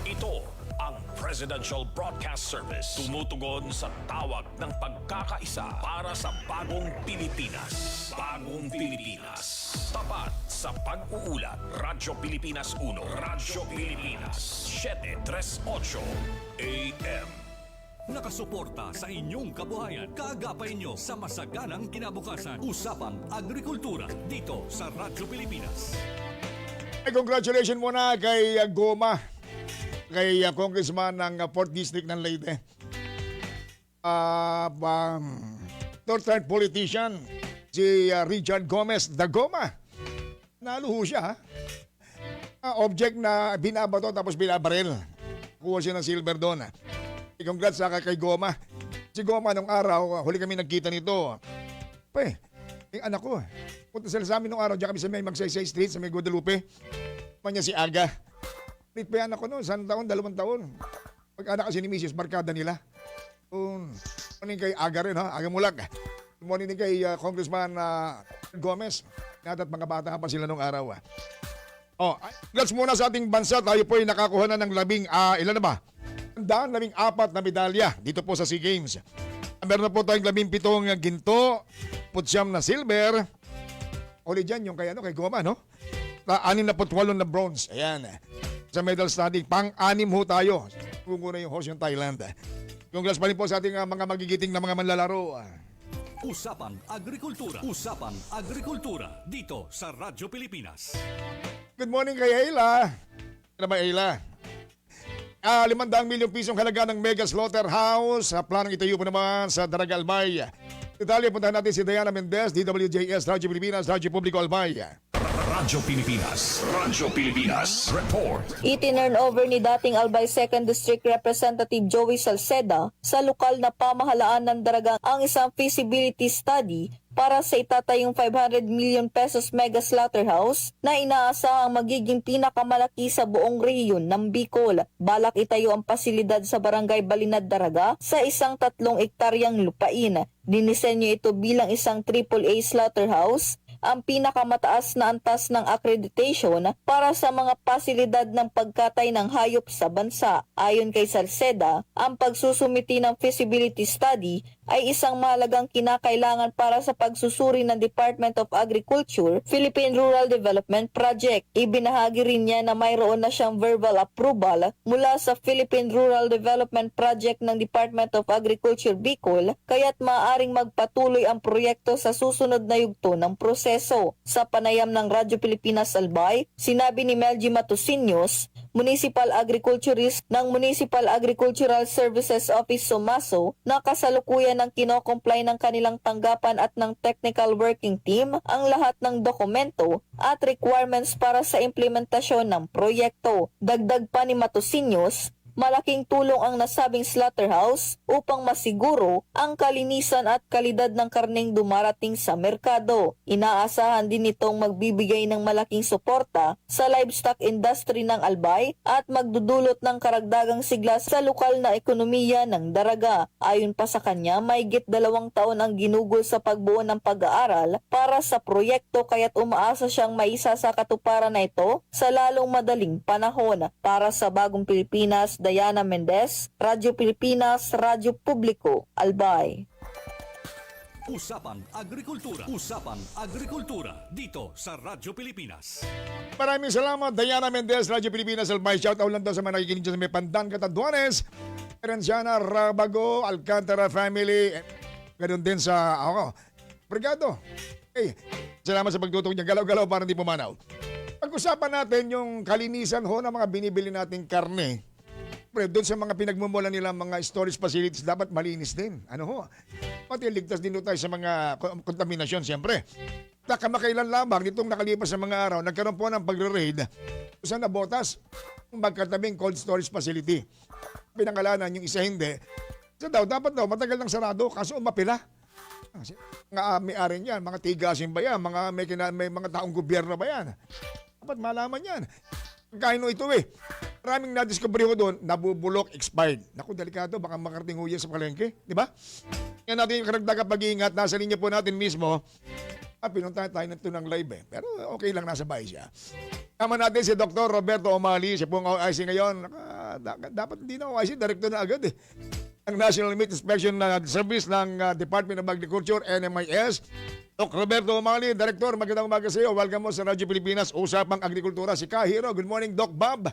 Ito ang Presidential Broadcast Service. Tumutugon sa tawag ng pagkakaisa para sa bagong Pilipinas. Bagong Pilipinas. Tapat sa pag-uulat. Radyo Pilipinas 1. Radyo Pilipinas 738 AM. Nakasuporta sa inyong kabuhayan. Kaagapay nyo sa masaganang kinabukasan. Usapang Agrikultura dito sa Radyo Pilipinas. Congratulations muna kay Goma, kay Congressman ng 4th District ng Leyte. Third politician, si Richard Gomez the Goma. Naluho siya. Object na binabato tapos binabaril. Kuha siya ng silver doon. Congrats sa kay Goma. Si Goma nung araw, huli kami nagkita nito. Yung anak ko, punta sila sa amin nung araw, diyan kami sa may Magsaysay Street, sa may Guadalupe. Manya si Aga. Lit pa yan ako noon, 1 taon, 2 taon. Pag-anak kasi ni Mrs. Barkada nila. Morning kay Aga rin, ha? Aga Mulag. Morning din kay Congressman Gomez. Natat mga bata pa sila nung araw. Congrats muna sa ating bansa. Tayo po ay nakakuha na ng ilan na ba? 14 na medalya dito po sa SEA Games. Meron na po tayong 17 ginto, 9 na silver. Uli dyan yung kay Goma, no? 68 na bronze. Ayan. Sa medal standing, pang-anim ho tayo. Tungo na yung host yung Thailand. Congrats pa rin po sa ating mga magigiting na mga manlalaro. Usapang Agrikultura. Usapang Agrikultura dito sa Radyo Pilipinas. Good morning kay Ayla. Ano ba Ayla? 500 milyong pisong halaga ng Mega Slaughterhouse. Planong itayo po naman sa Daraga Albay. Detalye, puntahan natin si Diana Mendez, DWJS, Radyo Pilipinas, Radyo Publiko Albay. Radyo Pilipinas. Radyo Pilipinas. Report. Itinurn over ni dating Albay 2nd District Representative Joey Salceda sa lokal na pamahalaan ng Daraga ang isang feasibility study para sa itatayong 500 million pesos mega slaughterhouse na inaasahang magiging pinakamalaki sa buong rehiyon ng Bicol. Balak itayo ang pasilidad sa Barangay Balinad, Daraga sa isang 3 ektaryang lupain. Dinisenyo ito bilang isang AAA slaughterhouse, ang pinakamataas na antas ng accreditation para sa mga pasilidad ng pagkatay ng hayop sa bansa. Ayon kay Salceda, ang pagsusumiti ng feasibility study ay isang mahalagang kinakailangan para sa pagsusuri ng Department of Agriculture Philippine Rural Development Project. Ibinahagi rin niya na mayroon na siyang verbal approval mula sa Philippine Rural Development Project ng Department of Agriculture Bicol, kaya't maaaring magpatuloy ang proyekto sa susunod na yugto ng proseso. Sa panayam ng Radyo Pilipinas Albay, sinabi ni Melgy Matosinhos, Municipal Agriculturist ng Municipal Agricultural Services Office Sumaso, na kasalukuyan ng kino-comply ng kanilang tanggapan at ng technical working team ang lahat ng dokumento at requirements para sa implementasyon ng proyekto. Dagdag pa ni Matosinhos, malaking tulong ang nasabing slaughterhouse upang masiguro ang kalinisan at kalidad ng karneng dumarating sa merkado. Inaasahan din itong magbibigay ng malaking suporta sa livestock industry ng Albay at magdudulot ng karagdagang sigla sa lokal na ekonomiya ng Daraga. Ayon pa sa kanya, mahigit 2 taon ang ginugol sa pagbuo ng pag-aaral para sa proyekto, kaya't umaasa siyang maisa sa katuparan na ito sa lalong madaling panahon. Para sa Bagong Pilipinas, Diana Mendez, Radyo Pilipinas, Radyo Publiko, Albay. Usapang Agrikultura. Usapang Agrikultura dito sa Radyo Pilipinas. Maraming salamat Diana Mendez, Radyo Pilipinas Albay. Shout out lang daw sa mga nakikinig sa may Pandan, Catanduanes, Erenciana, Rabago, Alcantara family. Ganun din sa Brigado. Salamat sa pagtutok niya. Galaw-galaw para hindi pumanaw. Pag-usapan natin yung kalinisan ng mga binibili nating karne. Doon sa mga pinagmumulan nila mga storage facilities, dapat malinis din. Pati ligtas din tayo sa mga kontaminasyon, siyempre. Kamakailan lamang nitong nakalipas sa mga araw, nagkaroon po ng pagre-raid sa nabotas magkatabing cold storage facility. Pinangalanan yung isa hindi. Dapat daw matagal nang sarado kaso umapila. Mga may-ari niyan, mga tigasin ba yan? May mga taong gobyerno ba yan? Dapat malaman yan. Kaino ito Maraming nadiscover ko doon, nabubulok, expired. Naku, delikado, baka makarating ho yan sa palengke. Di ba? Yan natin yung karagdagang pag-iingat. Nasa linya po natin mismo. Pinuntahan tayo nito ng live Pero okay lang, nasa bahay siya. Tama natin si Dr. Roberto Omali. Siya po ang OIC ngayon. Dapat hindi na OIC, director na agad ang National Meat Inspection Service ng Department of Agriculture, NMIS. Dr. Roberto Omali, Director, magandang umaga sa iyo. Welcome mo sa Radyo Pilipinas, Usapang Agrikultura. Si Kahiro, good morning, Doc Bob.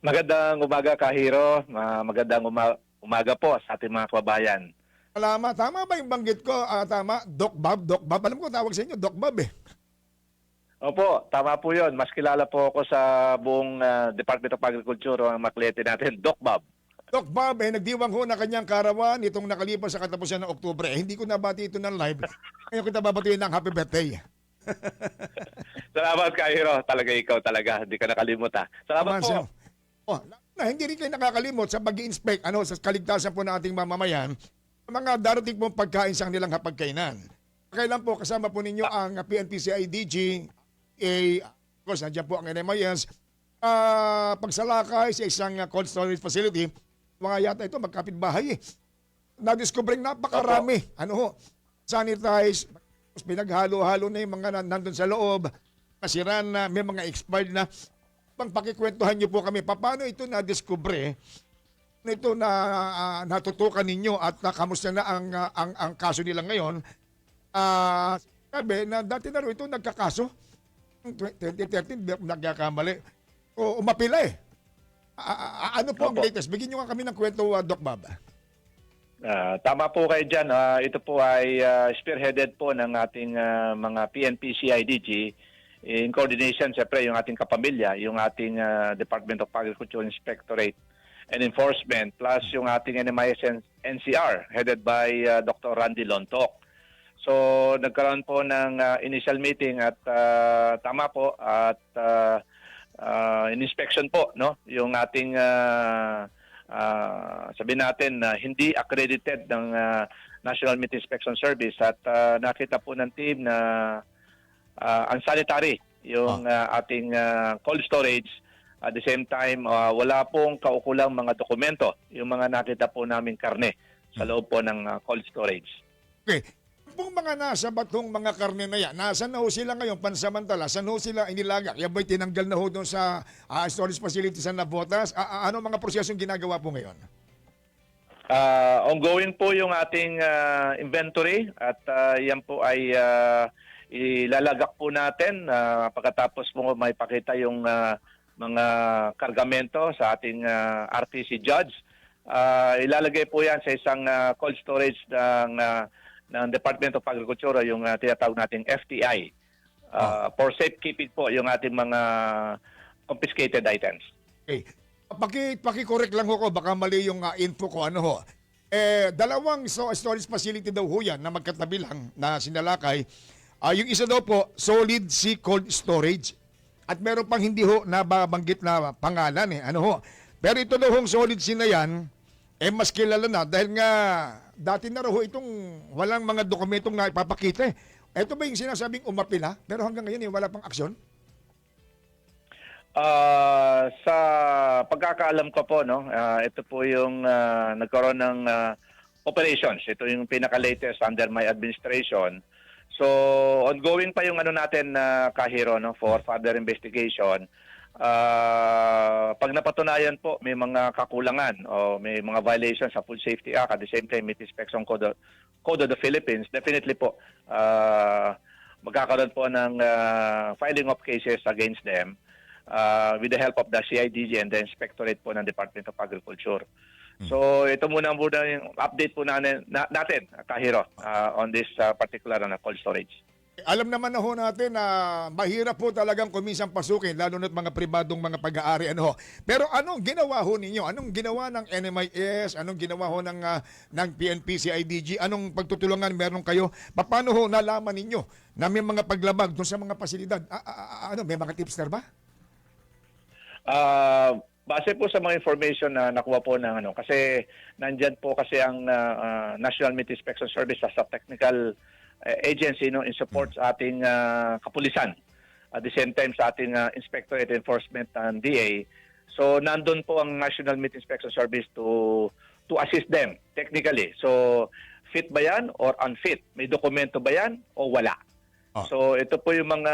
Magandang umaga, Kahiro. Magandang umaga po sa ating mga kababayan. Salamat. Tama ba yung banggit ko? Tama, Doc Bob, Doc Bob. Alam ko, tawag sa inyo, Doc Bob Opo, tama po yun. Mas kilala po ako sa buong Department of Agriculture o ang maklete natin, Doc Bob. Doc Bob, nagdiwang ho na kanyang karawan itong nakalipas sa katapusan ng Oktubre. Hindi ko nabati ito ng live. Ngayon kita babatuin ng happy birthday. Salamat, Kahiro. Talaga ikaw talaga. Hindi ka nakalimutan. Salamat po. Hindi rin kayo nakakalimot sa pag-i-inspect sa kaligtasan po ng ating mamamayan mga darating pong pagkain sa kanilang hapagkainan. Kailan po kasama po ninyo ang PNP-CIDG, of course, nandiyan po ang NMIS, pagsalakay sa isang cold storage facility. Mga yata ito, magkapitbahay Na-discovering napakarami. Sanitize, pinaghalo-halo na yung mga nandun sa loob, kasiran na, may mga expired na. Pakikwentuhan niyo po kami, paano ito na-discover ito na natutukan ninyo at kamusta na ang kaso nila ngayon. Sabi na dati na rin ito nagkakaso. 2013, nagkakamali. Umapila Ano po ang latest? Bigyan nyo nga kami ng kwento, Doc Bob. Tama po kayo dyan. Ito po ay spearheaded po ng ating mga PNP-CIDG in coordination, siyempre, yung ating kapamilya, yung ating Department of Agriculture Inspectorate and Enforcement, plus yung ating NMIS NCR, headed by Dr. Randy Lontok. So, nagkaroon po ng initial meeting at tama po at in-inspection po, no? Yung ating sabihin natin na hindi accredited ng National Meat Inspection Service at nakita po ng team na unsanitary yung ating cold storage. At the same time, wala pong kaukulang mga dokumento yung mga nakita po naming karne sa loob po ng cold storage. Okay. Kung mga nasa batong mga karne na yan, nasan na ho sila ngayon pansamantala? Saan ho sila inilagak? Yan ba'y tinanggal na ho doon sa storage facility sa Navotas? Ano mga prosesong ginagawa po ngayon? Ongoing po yung ating inventory at yan po ay ilalagak po natin pagkatapos po may pakita yung mga kargamento sa ating RTC judge. Ilalagay po yan sa isang cold storage ng Department of Agriculture, yung tinatawag nating FTI. For safekeeping po yung ating mga confiscated items. Okay. Paki-correct lang ho ko, baka mali yung info ko. Dalawang storage facility daw ho yan na magkatabi lang na sinalakay. Yung isa daw po, solid sea cold storage. At meron pang hindi ho nababanggit na pangalan. Pero ito daw hong solid sea na yan, mas kilala na dahil nga dati na raw itong walang mga dokumentong na ipapakita. Ito ba yung sinasabing umapila pero hanggang ngayon wala pang aksyon? Sa pagkakaalam ko po, ito po yung nagkaroon ng operations. Ito yung pinaka-latest under my administration. So ongoing pa yung natin Kahiro, for further investigation. Pag napatunayan po may mga kakulangan o may mga violations sa Food Safety Act, at the same time Meat Inspection Code of the Philippines, definitely po magkakaroon po ng filing of cases against them with the help of the CIDG and the Inspectorate po ng Department of Agriculture. So ito muna yung update po natin Kahiro, on this particular cold storage. Alam naman na ho natin na mahirap po talagang kuminsang pasukin, lalo na't mga pribadong mga pag-aari. Pero anong ginawa ho ninyo? Anong ginawa ng NMIS? Anong ginawa ho ng PNP, CIDG? Anong pagtutulungan meron kayo? Paano ho nalaman ninyo na may mga paglabag doon sa mga pasilidad? May mga tipster ba? Base po sa mga information na nakuha po ng kasi nandyan po kasi ang National Meat Inspection Service as a technical agency in support sa ating kapulisan. At the same time sa ating Inspectorate Enforcement and DA. So nandun po ang National Meat Inspection Service to assist them technically. So fit ba yan or unfit? May dokumento ba yan o wala? So ito po yung mga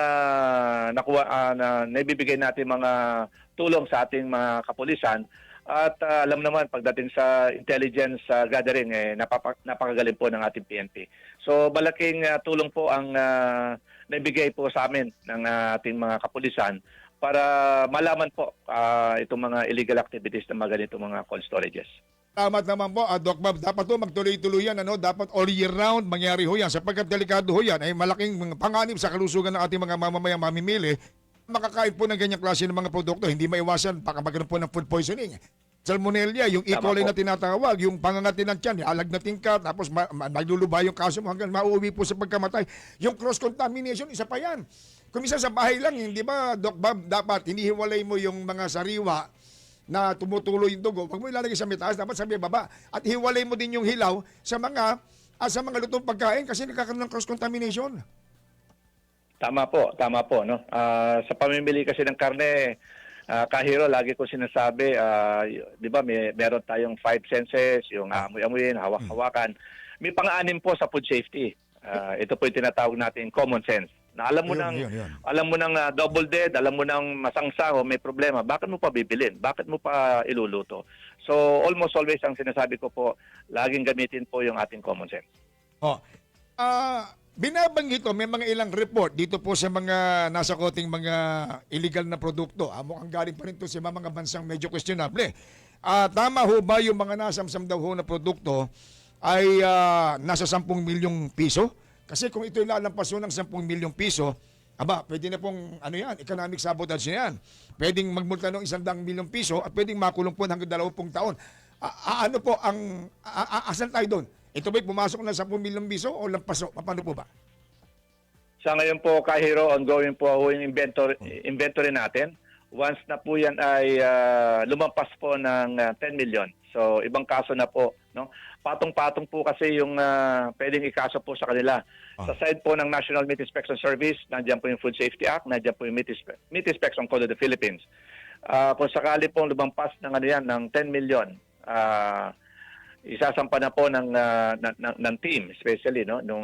nakuha na naibibigay natin mga tulong sa ating mga kapulisan at alam naman pagdating sa intelligence gathering napakagaling po ng ating PNP. So malaking tulong po ang naibigay po sa amin ng ating mga kapulisan para malaman po itong mga illegal activities ng mga ganitong mga cold storages. Salamat naman po, Doc Bob. Dapat po magtuloy-tuloy yan. Dapat all year round mangyari ho yan. Sapagkat delikado ho yan ay malaking panganib sa kalusugan ng ating mga mamamayang mamimili. Makakain po ng ganyang klase ng mga produkto. Hindi maiwasan, baka magkaroon po ng food poisoning. Salmonella, yung E. coli na tinatawag, yung pangangatin ng tiyan, alagnating ka, tapos magluluba yung kaso mo hanggang mauwi po sa pagkamatay. Yung cross-contamination, isa pa yan. Kung isa sa bahay lang, hindi ba, Doc Bob, dapat hinihiwalay mo yung mga sariwa na tumutuloy yung dugo, wag mo ilalagay sa mitaas, dapat sa baba. At hiwalay mo din yung hilaw sa mga lutong pagkain kasi nagkakaroon ng cross-contamination. Tama po. No? Sa pamimili kasi ng karne, Kahiro, lagi ko sinasabi, di ba, meron tayong 5 senses, yung amoy-amoyin, hawak-hawakan. May pang-anim po sa food safety. Ito po yung tinatawag natin common sense. Na alam mo nang double dead, alam mo nang masangsang o may problema, bakit mo pa bibilin? Bakit mo pa iluluto? So almost always ang sinasabi ko po, laging gamitin po yung ating common sense. Binabanggit ko, may mga ilang report dito po sa mga nasa koting mga illegal na produkto. Mukhang galing pa rin to sa mga bansang medyo questionable. Tama ho ba yung mga nasamsam daw ho na produkto ay nasa 10 milyong piso? Kasi kung ito'y lalampas ng 10 milyong piso, pwede na pong economic sabotage na yan. Pwedeng magmulta ng 100 milyong piso at pwedeng makulong po hanggang 20 taon. Ano po asan tayo doon? Ito ba'y pumasok na 10 milyong piso o lampas? Paano po ba? Sa ngayon po, Kahiro, ongoing po yung inventory natin. Once na po yan ay lumampas po ng 10 million. So, ibang kaso na po. No? Patong-patong po kasi yung pwedeng ikaso po sa kanila. Sa side po ng National Meat Inspection Service, nandiyan po yung Food Safety Act, nandiyan po yung Meat Inspection Code of the Philippines. Kung sakali pong lumampas ng, ng 10 million, isasampa na po ng team, especially nung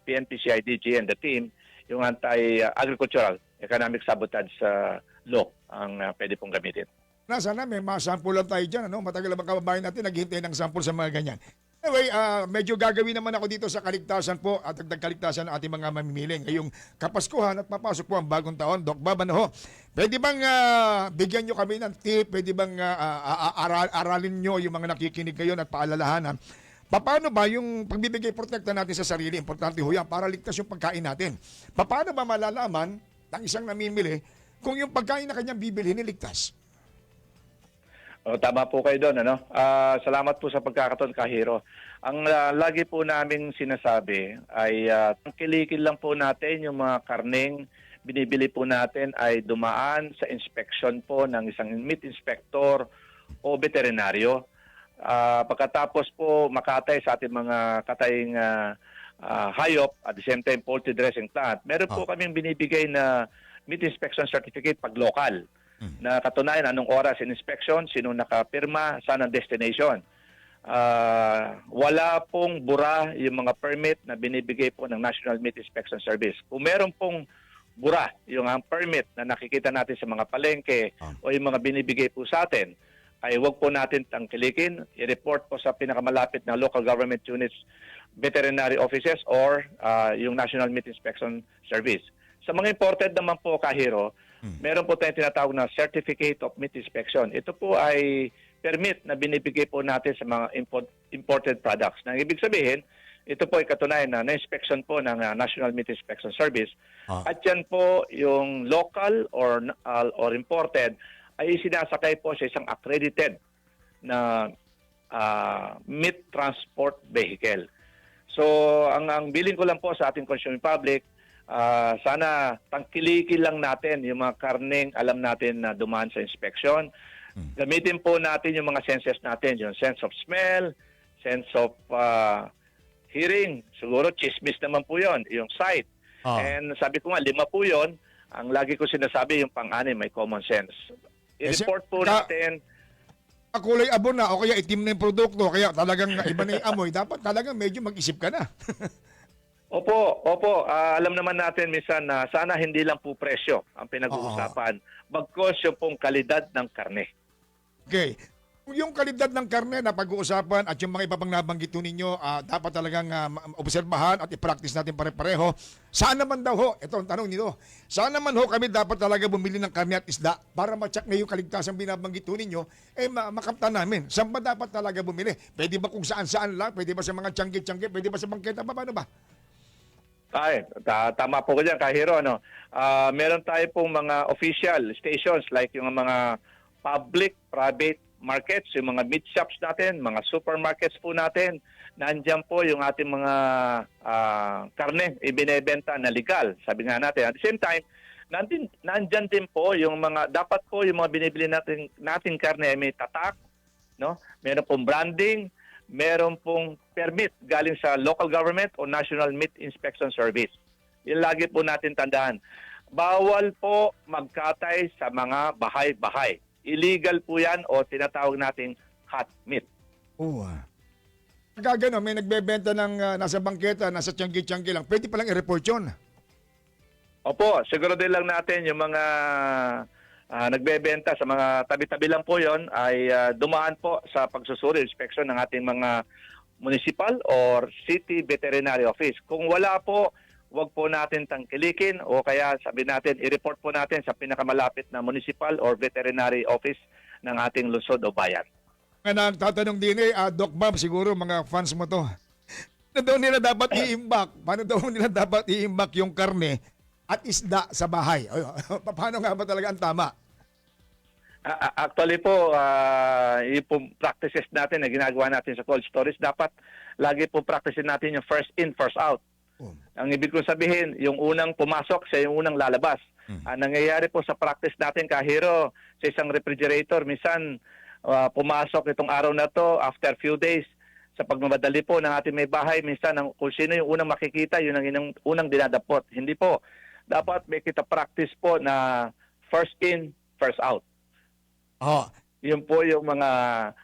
PNP, CIDG and the team, yung anti-agricultural economic sabotage law ang pwede pong gamitin. Sana may masample lang tayo dyan. Matagal ang kababayan natin naghihintay ng sample sa mga ganyan. Anyway, medyo gagawin naman ako dito sa kaligtasan po at dagdag kaligtasan ng ating mga mamimili. Ngayong Kapaskuhan at papasok po ang bagong taon. Doc Bob, pwede bang bigyan nyo kami ng tip? Pwede bang aralin nyo yung mga nakikinig ngayon at paalalahanan? Paano ba yung pagbibigay protekta natin sa sarili? Importante ho yan para ligtas yung pagkain natin. Paano ba malalaman ng isang namimili kung yung pagkain na kanyang bibilhin niligtas? Tama po kayo doon. Salamat po sa pagkakataon, Kahiro. Ang lagi po naming sinasabi ay tangkilikin lang po natin yung mga karneng binibili po natin ay dumaan sa inspection po ng isang meat inspector o veterinaryo. Pagkatapos po makatay sa ating mga kataying hayop at the same time poultry dressing plant, meron po kaming binibigay na meat inspection certificate pag local. Na katunayan anong oras in inspection, sino nakapirma, saan ang destination. Wala pong bura yung mga permit na binibigay po ng National Meat Inspection Service. Kung meron pong bura yung permit na nakikita natin sa mga palengke o yung mga binibigay po sa atin, ay huwag po natin tangkilikin, i-report po sa pinakamalapit na local government units, veterinary offices or yung National Meat Inspection Service. Sa mga imported naman po, Kahiro, meron po tayong tinatawag na Certificate of Meat Inspection. Ito po ay permit na binibigay po natin sa mga imported products. Nang ibig sabihin, ito po ay katunayan na na-inspection po ng National Meat Inspection Service. At yan po yung local or imported ay sinasakay po sa isang accredited na meat transport vehicle. So, ang bilin ko lang po sa ating consuming public, sana tangkilikin lang natin yung mga karneng alam natin na dumaan sa inspection. Gamitin po natin yung mga senses natin, yung sense of smell, sense of hearing, siguro chismis naman po yon, yung sight. And sabi ko nga, 5 po yon. Ang lagi ko sinasabi, yung pang-anim, may common sense. I-report po natin. Kulay abon na o kaya itim na yung produkto, kaya talagang iba na yung amoy, dapat talagang medyo mag-isip ka na. Opo. Alam naman natin minsan na sana hindi lang po presyo ang pinag-uusapan, bagkos yung pong kalidad ng karne. Okay. Yung kalidad ng karne na pag-uusapan at yung mga iba pang nabanggit ninyo, dapat talagang obserbahan at i-practice natin pare-pareho. Saan naman daw ho, ito ang tanong nito, saan naman ho kami dapat talaga bumili ng karne at isda para ma-check na yung kaligtasan binabanggit ninyo, makamta namin. Saan ba dapat talaga bumili? Pwede ba kung saan-saan lang? Pwede ba sa mga tiyangge-tiyangge? Pwede ba sa bangketa? Paano ba? Ay, tama po ko dyan, Kahiro. No? Meron tayo pong mga official stations like yung mga public, private markets, yung mga meat shops natin, mga supermarkets po natin. Nandiyan po yung ating mga karne ibinebenta na legal, sabi nga natin. At the same time, nandiyan din po yung mga, dapat po yung mga binibili natin karne ay may tatak, no? Meron pong branding, meron pong permit galing sa local government o National Meat Inspection Service. Yung lagi po natin tandaan. Bawal po magkatay sa mga bahay-bahay. Illegal po yan o tinatawag nating hot meat. Gagano, may nagbebenta ng nasa bangketa, nasa tiyanggi-tiyanggi lang. Pwede palang i-report yun. Opo, siguro din lang natin yung mga nagbebenta sa mga tabi-tabi lang po yon ay dumaan po sa pagsusuri, inspection ng ating mga municipal or city veterinary office. Kung wala po, wag po natin tangkilikin o kaya sabi natin, i-report po natin sa pinakamalapit na municipal or veterinary office ng ating lungsod o bayan. Nga nagtatanong din Doc Bob, siguro mga fans mo to. Paano daw nila dapat i-imbak? Paano daw nila dapat i-imbak yung karne at isda sa bahay? Paano nga ba talaga ang tama? Actually po, yung practices natin na ginagawa natin sa cold storage, dapat lagi po practicein natin yung first in, first out. Ang ibig ko sabihin, yung unang pumasok, siya yung unang lalabas. Ang nangyayari po sa practice natin, Kahiro, sa isang refrigerator, minsan pumasok itong araw na to, after few days, sa pagmamadali po ng ating may bahay, minsan kung sino yung unang makikita, yun ang unang dinadapot. Hindi po. Dapat may kita practice po na first in, first out. Yun po yung mga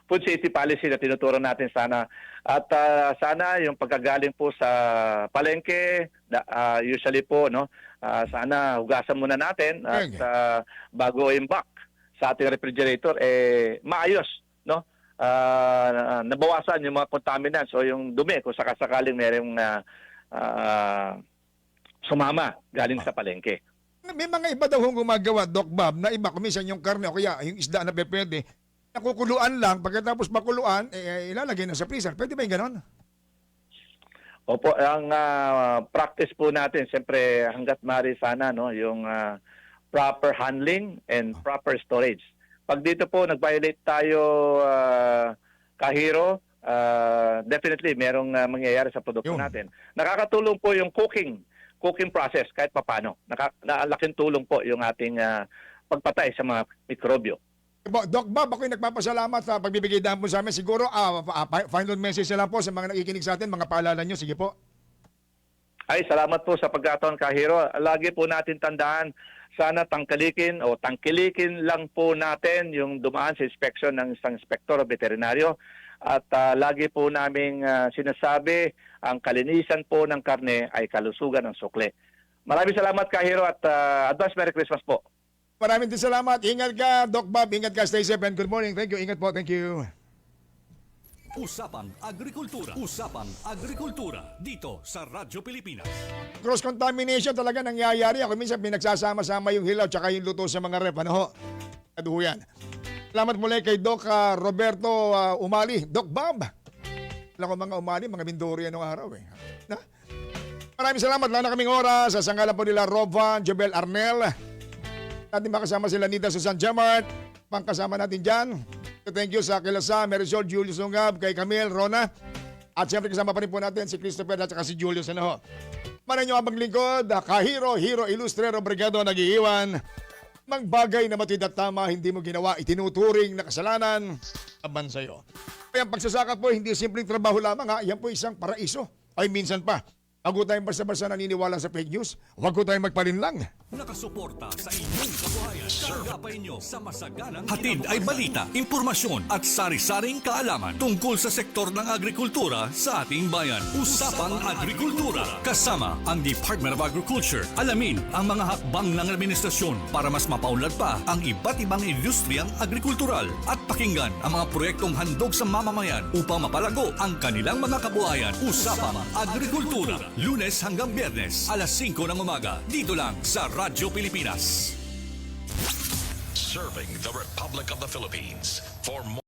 food safety policy na tinuturo natin sana. At sana yung pagkagaling po sa palengke, usually po, no, sana hugasan muna natin at bago imbak sa ating refrigerator, maayos, no? Nabawasan yung mga contaminants o yung dumi kung sakasakaling merong sumama galing sa palengke. May mga iba daw hong gumagawa, Doc Bob, na iba kumisan yung karne o kaya yung isda na pwede, nakukuluan lang, pagkatapos makuluan, ilalagay na sa freezer. Pwede ba yung ganon? Opo, ang practice po natin, siyempre hanggat maaari sana, no, yung proper handling and proper storage. Pag dito po nag-violate tayo, Kahiro, definitely merong mangyayari sa produkto natin. Nakakatulong po yung cooking process kahit papano. Nakalaking tulong po yung ating pagpatay sa mga mikrobyo. Doc Bob, ako'y nagpapasalamat sa pagbibigay daan po sa amin. Siguro, final message na lang po sa mga nakikinig sa atin, mga paalala nyo. Sige po. Ay, salamat po sa pagkataon, Kahiro. Lagi po natin tandaan, sana tangkilikin lang po natin yung dumaan sa inspection ng isang inspektor o veterinaryo. At lagi po naming sinasabi, ang kalinisan po ng karne ay kalusugan ng sukle. Maraming salamat, Kahiro, at advance Merry Christmas po. Maraming din salamat. Ingat ka, Doc Bob. Ingat ka, stay safe and good morning. Thank you. Ingat po. Thank you. Usapan Agrikultura. Usapan Agrikultura. Dito sa Radyo Pilipinas. Cross-contamination talaga nangyayari. Ako minsan pinagsasama-sama yung hilaw tsaka yung luto sa mga rep. Ano ho? Kaduhuyan. Salamat muli kay Doc Roberto Umali. Doc Bob. Alam ko mga Umali, mga Mindori anong araw eh. Na? Maraming salamat. Wala na kaming oras. Sa sanggalan po nila Rovan, Jobel Arnel. Natin makasama sila Nita Susan Jamart. Pangkasama natin dyan. Thank you sa Kilasa, Marisol, Julius Ungab, kay Camille, Rona. At siyempre kasama pa rin po natin si Christopher at saka si Julius. Ano ho? Maraming nyo ang maglingkod. Kahiro, Hero, Ilustrero, Brigado, nag-iiwan. Mang bagay na matuwid at tama, hindi mo ginawa, itinuturing na kasalanan, aban sa'yo. Kaya ang pagsasaka po, hindi simpleng trabaho lamang ha, yan po isang paraiso. Ay minsan pa, wag ko tayong basta-basta naniniwala sa fake news, wag ko tayong magpalinlang. Nakasuporta sa inyong kabuhayan. Tanggapay nyo sa masaganang hatid ay balita, impormasyon at sari-saring kaalaman tungkol sa sektor ng agrikultura sa ating bayan. Usapang Agrikultura. Kasama ang Department of Agriculture. Alamin ang mga hakbang ng administrasyon para mas mapaunlad pa ang iba't ibang industriyang agrikultural at pakinggan ang mga proyektong handog sa mamamayan upang mapalago ang kanilang mga kabuhayan. Usapang Agrikultura. Lunes hanggang Biyernes, alas 5 ng umaga. Dito lang sa Radyo Pilipinas. Serving the Republic of the Philippines for more